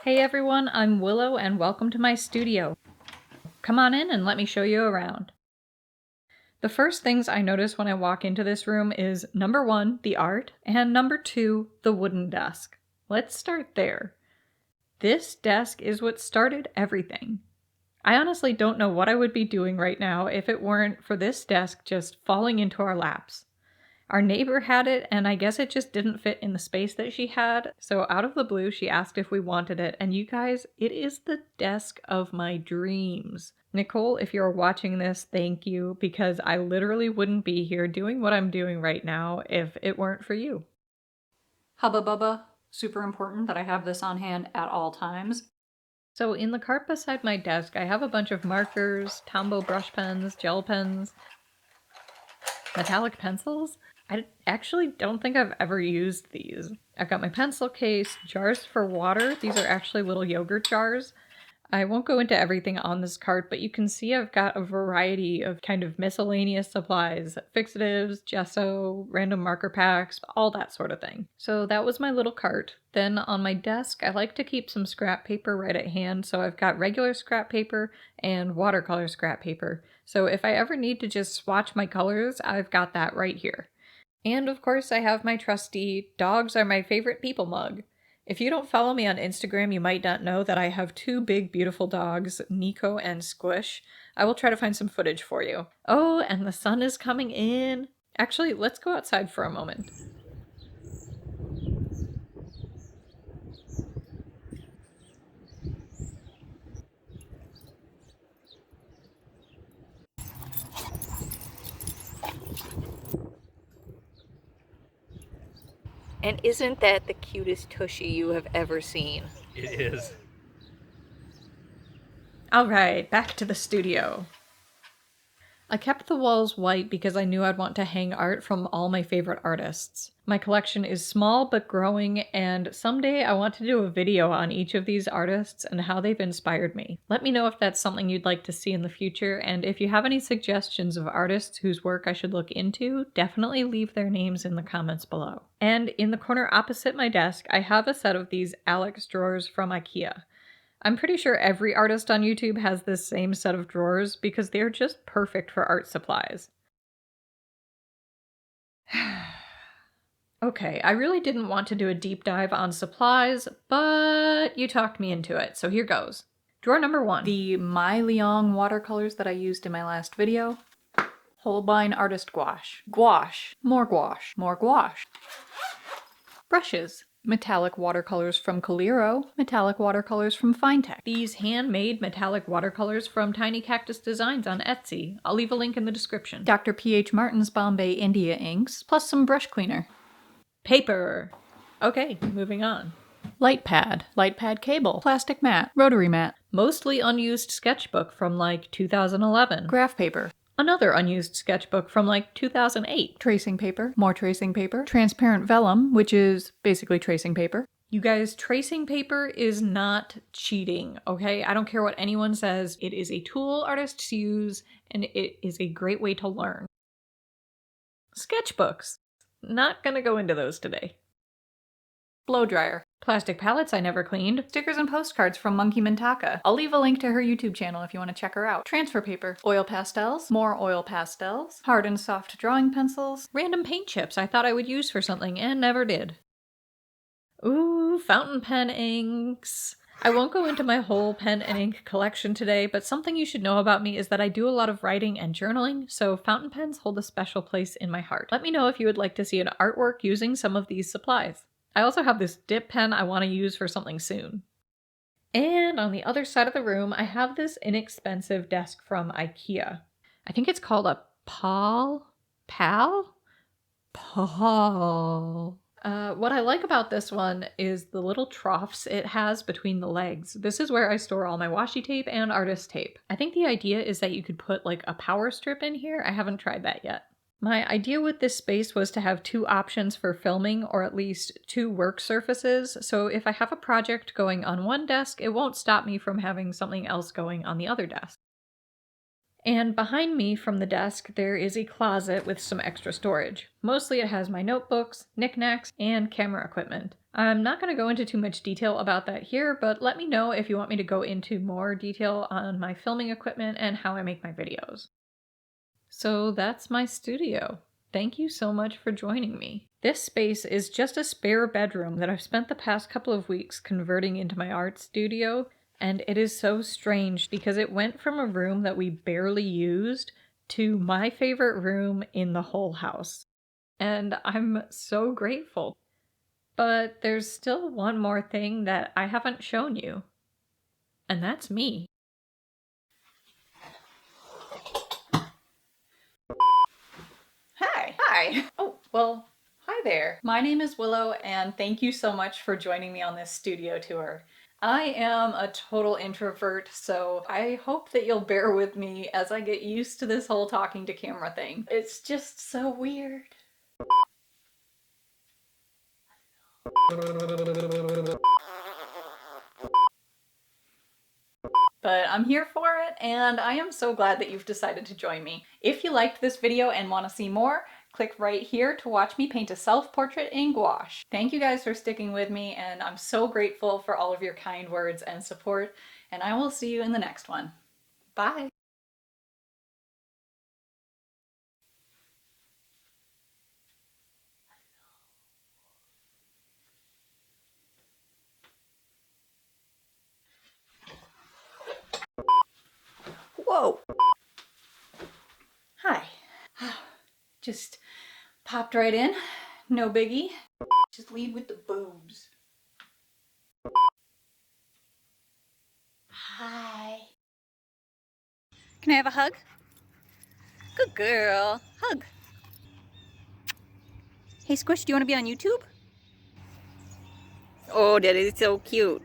Hey everyone, I'm Willow and welcome to my studio. Come on in and let me show you around. The first things I notice when I walk into this room is number 1, the art, and number 2, the wooden desk. Let's start there. This desk is what started everything. I honestly don't know what I would be doing right now if it weren't for this desk just falling into our laps. Our neighbor had it, and I guess it just didn't fit in the space that she had, so out of the blue, she asked if we wanted it, and you guys, it is the desk of my dreams. Nicole, if you're watching this, thank you, because I literally wouldn't be here doing what I'm doing right now if it weren't for you. Hubba bubba, super important that I have this on hand at all times. So in the cart beside my desk, I have a bunch of markers, Tombow brush pens, gel pens, metallic pencils. I actually don't think I've ever used these. I've got my pencil case, jars for water. These are actually little yogurt jars. I won't go into everything on this cart, but you can see I've got a variety of kind of miscellaneous supplies, fixatives, gesso, random marker packs, all that sort of thing. So that was my little cart. Then on my desk, I like to keep some scrap paper right at hand, so I've got regular scrap paper and watercolor scrap paper. So if I ever need to just swatch my colors, I've got that right here. And of course, I have my trusty "dogs are my favorite people" mug. If you don't follow me on Instagram, you might not know that I have two big, beautiful dogs, Nico and Squish. I will try to find some footage for you. Oh, and the sun is coming in. Actually, let's go outside for a moment. And isn't that the cutest tushy you have ever seen? It is. All right, back to the studio. I kept the walls white because I knew I'd want to hang art from all my favorite artists. My collection is small but growing, and someday I want to do a video on each of these artists and how they've inspired me. Let me know if that's something you'd like to see in the future, and if you have any suggestions of artists whose work I should look into, definitely leave their names in the comments below. And in the corner opposite my desk, I have a set of these Alex drawers from IKEA. I'm pretty sure every artist on YouTube has this same set of drawers because they're just perfect for art supplies. Okay, I really didn't want to do a deep dive on supplies, but you talked me into it, so here goes. Drawer number 1. The My Leong watercolors that I used in my last video. Holbein Artist Gouache. Gouache. More gouache. More gouache. Brushes. Metallic watercolors from Caliro, metallic watercolors from Finetech. These handmade metallic watercolors from Tiny Cactus Designs on Etsy. I'll leave a link in the description. Dr. P.H. Martin's Bombay India inks, plus some brush cleaner. Paper! Okay, moving on. Light pad cable, plastic mat, rotary mat. Mostly unused sketchbook from like 2011. Graph paper. Another unused sketchbook from like 2008. Tracing paper, more tracing paper, transparent vellum, which is basically tracing paper. You guys, tracing paper is not cheating, okay? I don't care what anyone says. It is a tool artists use, and it is a great way to learn. Sketchbooks. Not gonna go into those today. Blow dryer. Plastic palettes I never cleaned. Stickers and postcards from Monkey Mintaka. I'll leave a link to her YouTube channel if you want to check her out. Transfer paper. Oil pastels. More oil pastels. Hard and soft drawing pencils. Random paint chips I thought I would use for something and never did. Ooh, fountain pen inks. I won't go into my whole pen and ink collection today, but something you should know about me is that I do a lot of writing and journaling, so fountain pens hold a special place in my heart. Let me know if you would like to see an artwork using some of these supplies. I also have this dip pen I want to use for something soon. And on the other side of the room, I have this inexpensive desk from IKEA. I think it's called a Pal? What I like about this one is the little troughs it has between the legs. This is where I store all my washi tape and artist tape. I think the idea is that you could put like a power strip in here. I haven't tried that yet. My idea with this space was to have 2 options for filming, or at least 2 work surfaces, so if I have a project going on one desk, it won't stop me from having something else going on the other desk. And behind me from the desk, there is a closet with some extra storage. Mostly it has my notebooks, knickknacks, and camera equipment. I'm not going to go into too much detail about that here, but let me know if you want me to go into more detail on my filming equipment and how I make my videos. So that's my studio. Thank you so much for joining me. This space is just a spare bedroom that I've spent the past couple of weeks converting into my art studio, and it is so strange because it went from a room that we barely used to my favorite room in the whole house. And I'm so grateful. But there's still one more thing that I haven't shown you, and that's me. Hi. Oh, well, hi there. My name is Willow, and thank you so much for joining me on this studio tour. I am a total introvert, so I hope that you'll bear with me as I get used to this whole talking to camera thing. It's just so weird. But I'm here for it, and I am so glad that you've decided to join me. If you liked this video and want to see more, click right here to watch me paint a self-portrait in gouache. Thank you guys for sticking with me, and I'm so grateful for all of your kind words and support, and I will see you in the next one. Bye! Whoa! Hi. Just popped right in. No biggie. Just lead with the boobs. Hi. Can I have a hug? Good girl. Hug. Hey Squish, do you want to be on YouTube? Oh, that is so cute.